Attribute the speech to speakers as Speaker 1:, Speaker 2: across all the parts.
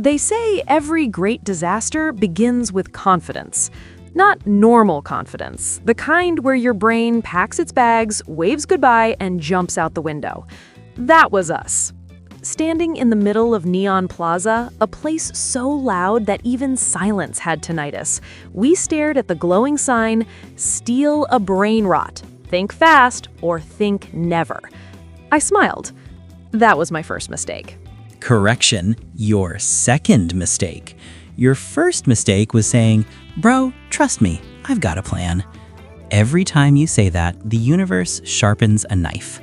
Speaker 1: They say every great disaster begins with confidence. Not normal confidence, the kind where your brain packs its bags, waves goodbye, and jumps out the window. That was us. Standing in the middle of Neon Plaza, a place so loud that even silence had tinnitus, we stared at the glowing sign, "Steal a Brainrot. Think fast or think never." I smiled. That was my first mistake.
Speaker 2: Correction, your second mistake. Your first mistake was saying, "Bro, trust me, I've got a plan." Every time you say that, the universe sharpens a knife.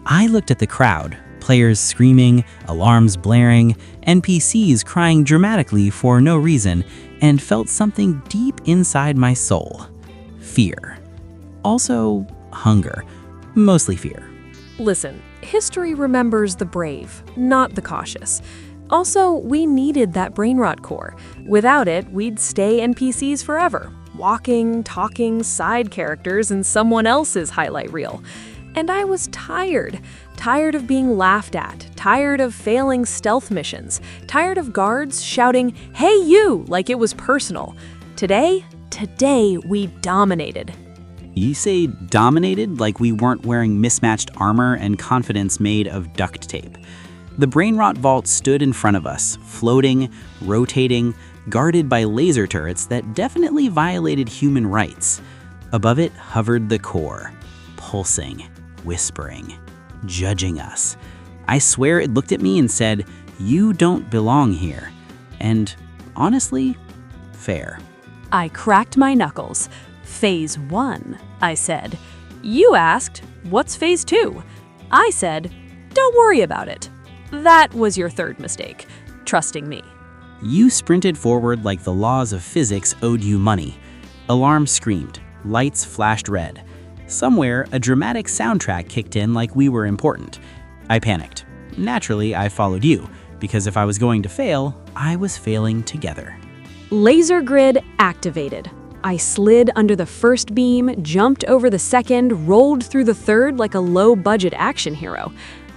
Speaker 2: I looked at the crowd, players screaming, alarms blaring, NPCs crying dramatically for no reason, and felt something deep inside my soul. Fear. Also, hunger. Mostly fear.
Speaker 1: Listen, history remembers the brave, not the cautious. Also, we needed that Brainrot core. Without it, we'd stay NPCs forever, walking, talking, side characters in someone else's highlight reel. And I was tired of being laughed at, tired of failing stealth missions, tired of guards shouting, "Hey you," like it was personal. Today we dominated.
Speaker 3: You say dominated like we weren't wearing mismatched armor and confidence made of duct tape. The Brainrot vault stood in front of us, floating, rotating, guarded by laser turrets that definitely violated human rights. Above it hovered the core, pulsing, whispering, judging us. I swear it looked at me and said, "You don't belong here." And honestly, fair.
Speaker 1: I cracked my knuckles. Phase 1, I said. You asked, what's Phase 2? I said, don't worry about it. That was your third mistake, trusting me.
Speaker 3: You sprinted forward like the laws of physics owed you money. Alarms screamed, lights flashed red. Somewhere, a dramatic soundtrack kicked in like we were important. I panicked. Naturally, I followed you, because if I was going to fail, I was failing together.
Speaker 1: Laser grid activated. I slid under the first beam, jumped over the second, rolled through the third like a low-budget action hero.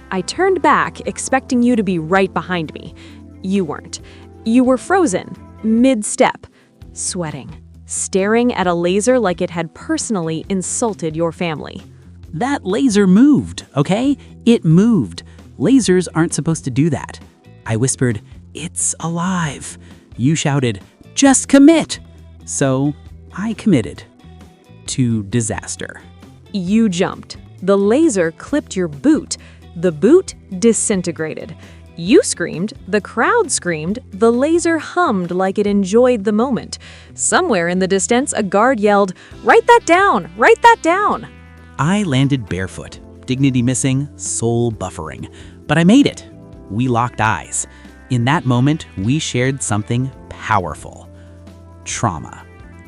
Speaker 1: I turned back, expecting you to be right behind me. You weren't. You were frozen, mid-step, sweating, staring at a laser like it had personally insulted your family.
Speaker 3: That laser moved, okay? It moved. Lasers aren't supposed to do that. I whispered, "It's alive." You shouted, "Just commit." So I committed to disaster.
Speaker 1: You jumped. The laser clipped your boot. The boot disintegrated. You screamed, the crowd screamed, the laser hummed like it enjoyed the moment. Somewhere in the distance, a guard yelled, "Write that down! Write that down!"
Speaker 3: I landed barefoot, dignity missing, soul buffering. But I made it. We locked eyes. In that moment, we shared something powerful. Trauma.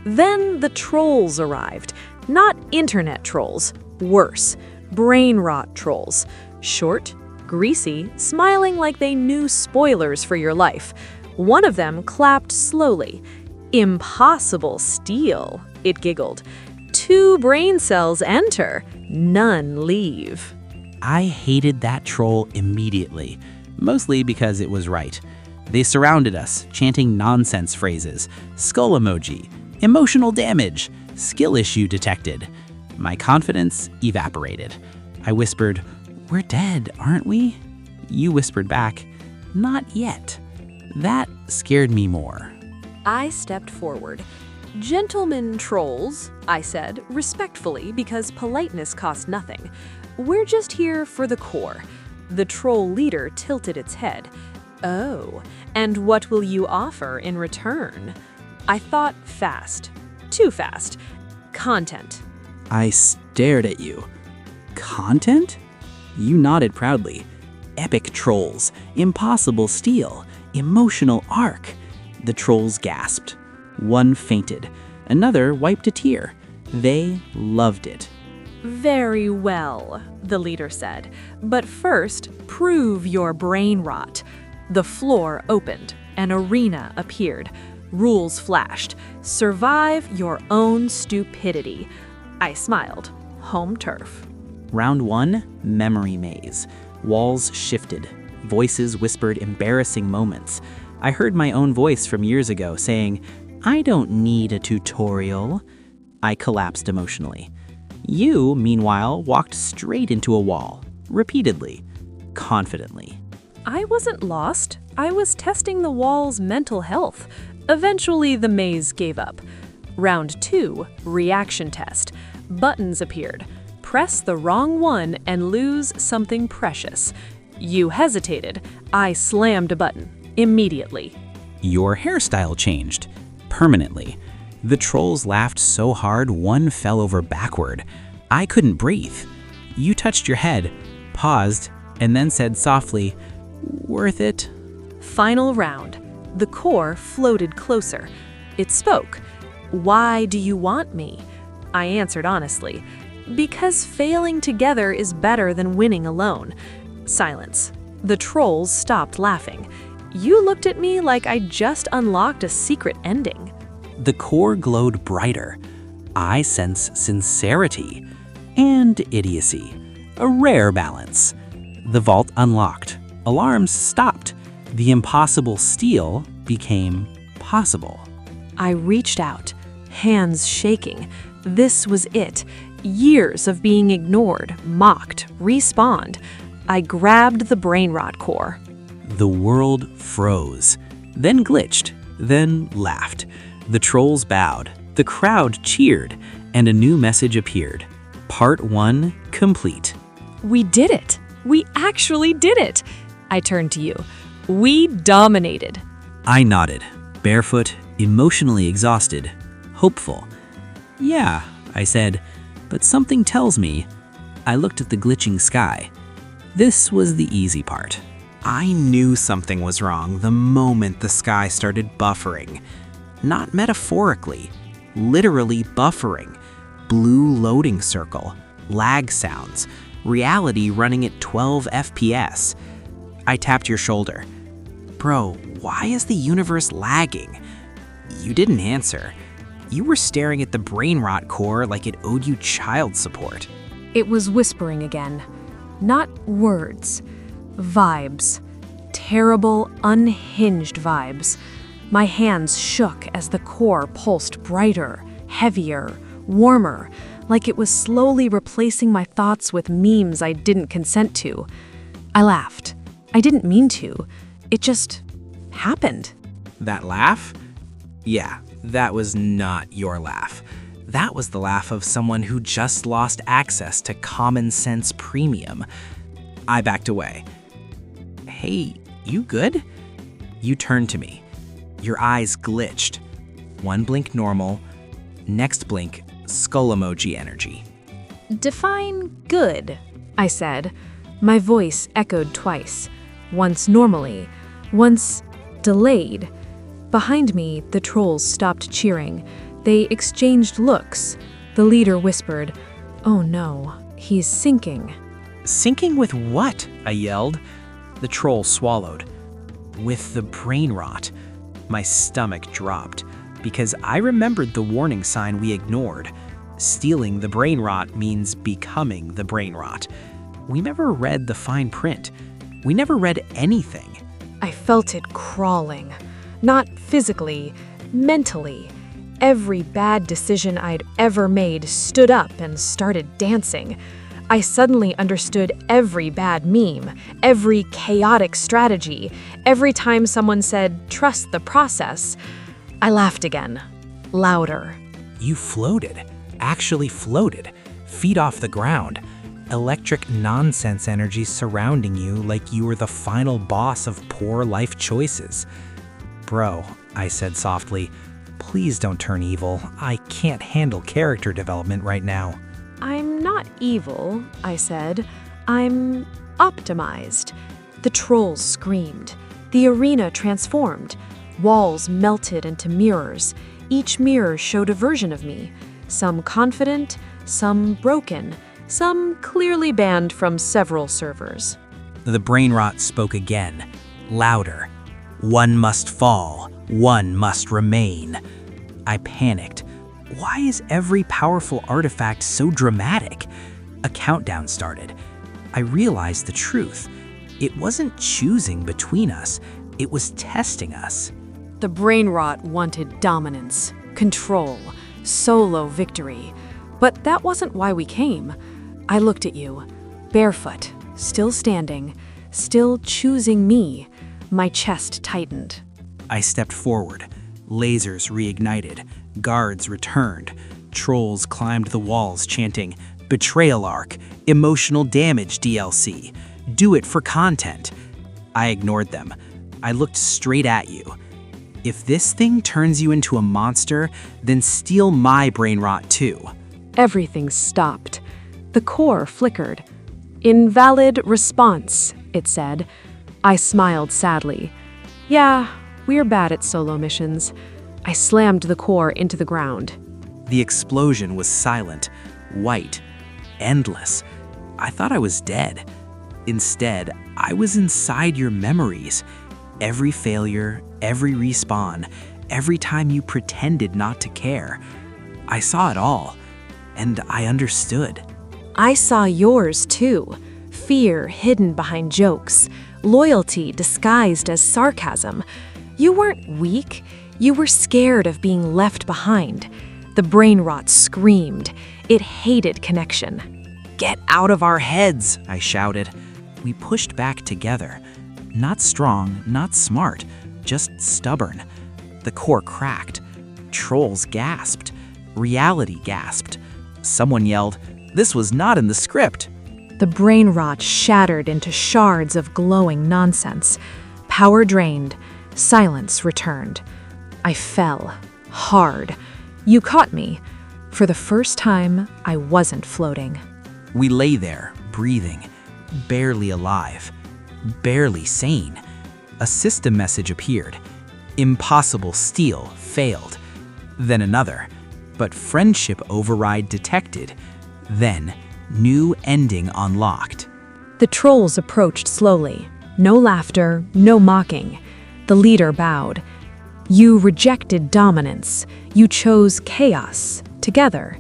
Speaker 1: Then the trolls arrived. Not internet trolls. Worse. Brainrot trolls. Short, greasy, smiling like they knew spoilers for your life. One of them clapped slowly. "Impossible steal," it giggled. "2 brain cells enter, none leave."
Speaker 3: I hated that troll immediately, mostly because it was right. They surrounded us, chanting nonsense phrases, skull emoji, emotional damage, skill issue detected. My confidence evaporated. I whispered, "We're dead, aren't we?" You whispered back, "Not yet." That scared me more.
Speaker 1: I stepped forward. "Gentlemen trolls," I said, respectfully because politeness cost nothing. "We're just here for the core." The troll leader tilted its head. "Oh, and what will you offer in return?" I thought fast. Too fast. "Content."
Speaker 3: I stared at you. Content? You nodded proudly. Epic trolls, impossible steal, emotional arc. The trolls gasped. One fainted. Another wiped a tear. They loved it.
Speaker 1: "Very well," the leader said. "But first, prove your Brainrot." The floor opened. An arena appeared. Rules flashed. Survive your own stupidity. I smiled. Home turf.
Speaker 3: Round 1, memory maze. Walls shifted. Voices whispered embarrassing moments. I heard my own voice from years ago saying, "I don't need a tutorial." I collapsed emotionally. You, meanwhile, walked straight into a wall, repeatedly, confidently.
Speaker 1: I wasn't lost. I was testing the wall's mental health. Eventually, the maze gave up. Round 2, reaction test. Buttons appeared. Press the wrong one and lose something precious. You hesitated. I slammed a button. Immediately.
Speaker 3: Your hairstyle changed. Permanently. The trolls laughed so hard one fell over backward. I couldn't breathe. You touched your head, paused, and then said softly, "Worth it?"
Speaker 1: Final round. The core floated closer. It spoke. "Why do you want me?" I answered honestly. "Because failing together is better than winning alone." Silence. The trolls stopped laughing. You looked at me like I just unlocked a secret ending.
Speaker 3: The core glowed brighter. I sense sincerity and idiocy, a rare balance. The vault unlocked. Alarms stopped. The impossible steal became possible.
Speaker 1: I reached out, hands shaking. This was it. Years of being ignored, mocked, respawned. I grabbed the Brainrot core.
Speaker 3: The world froze, then glitched, then laughed. The trolls bowed, the crowd cheered, and a new message appeared. Part 1 complete.
Speaker 1: We did it. We actually did it. I turned to you. We dominated.
Speaker 3: I nodded, barefoot, emotionally exhausted, hopeful. "Yeah," I said, "but something tells me." I looked at the glitching sky. This was the easy part. I knew something was wrong the moment the sky started buffering. Not metaphorically, literally buffering. Blue loading circle, lag sounds, reality running at 12 FPS. I tapped your shoulder. "Bro, why is the universe lagging?" You didn't answer. You were staring at the Brainrot core like it owed you child support.
Speaker 1: It was whispering again. Not words. Vibes. Terrible, unhinged vibes. My hands shook as the core pulsed brighter, heavier, warmer, like it was slowly replacing my thoughts with memes I didn't consent to. I laughed. I didn't mean to. It just happened.
Speaker 3: That laugh? Yeah, that was not your laugh. That was the laugh of someone who just lost access to common sense premium. I backed away. "Hey, you good?" You turned to me. Your eyes glitched. One blink normal, next blink skull emoji energy.
Speaker 1: Define good, I said. My voice echoed twice. Once normally, once delayed. Behind me, the trolls stopped cheering. They exchanged looks. The leader whispered, "Oh no, he's sinking."
Speaker 3: "Sinking with what?" I yelled. The troll swallowed. "With the Brainrot." My stomach dropped, because I remembered the warning sign we ignored. Stealing the Brainrot means becoming the Brainrot. We never read the fine print. We never read anything.
Speaker 1: I felt it crawling. Not physically, mentally. Every bad decision I'd ever made stood up and started dancing. I suddenly understood every bad meme, every chaotic strategy, every time someone said, "Trust the process." I laughed again, louder.
Speaker 3: You floated, actually floated, feet off the ground. Electric nonsense energy surrounding you like you were the final boss of poor life choices. "Bro," I said softly, "please don't turn evil. I can't handle character development right now."
Speaker 1: I'm not evil, I said. I'm optimized. The trolls screamed. The arena transformed. Walls melted into mirrors. Each mirror showed a version of me. Some confident, some broken, some clearly banned from several servers.
Speaker 3: The Brainrot spoke again, louder. "One must fall, one must remain." I panicked. Why is every powerful artifact so dramatic? A countdown started. I realized the truth. It wasn't choosing between us.
Speaker 2: It was testing us.
Speaker 1: The Brainrot wanted dominance, control, solo victory. But that wasn't why we came. I looked at you, barefoot, still standing, still choosing me. My chest tightened.
Speaker 2: I stepped forward. Lasers reignited. Guards returned. Trolls climbed the walls chanting, "Betrayal arc, emotional damage DLC. Do it for content." I ignored them. I looked straight at you. If this thing turns you into a monster, then steal my Brainrot too.
Speaker 1: Everything stopped. The core flickered. "Invalid response," it said. I smiled sadly. "Yeah, we're bad at solo missions." I slammed the core into the ground.
Speaker 2: The explosion was silent, white, endless. I thought I was dead. Instead, I was inside your memories. Every failure, every respawn, every time you pretended not to care. I saw it all, and I understood.
Speaker 1: I saw yours too. Fear hidden behind jokes, loyalty disguised as sarcasm. You weren't weak, you were scared of being left behind. The Brainrot screamed. It hated connection.
Speaker 2: "Get out of our heads," I shouted. We pushed back together. Not strong, not smart, just stubborn. The core cracked. Trolls gasped. Reality gasped. Someone yelled, "This was not in the script."
Speaker 1: The Brainrot shattered into shards of glowing nonsense. Power drained. Silence returned. I fell. Hard. You caught me. For the first time, I wasn't floating.
Speaker 2: We lay there, breathing, barely alive, barely sane. A system message appeared. Impossible steal failed. Then another. But friendship override detected. Then, new ending unlocked.
Speaker 1: The trolls approached slowly. No laughter, no mocking. The leader bowed. You rejected dominance. You chose chaos. Together.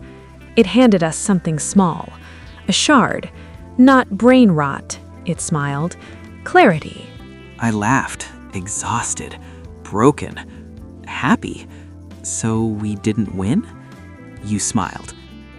Speaker 1: It handed us something small. A shard. Not brain rot, it smiled. Clarity.
Speaker 2: I laughed, exhausted, broken, happy. So we didn't win? You smiled.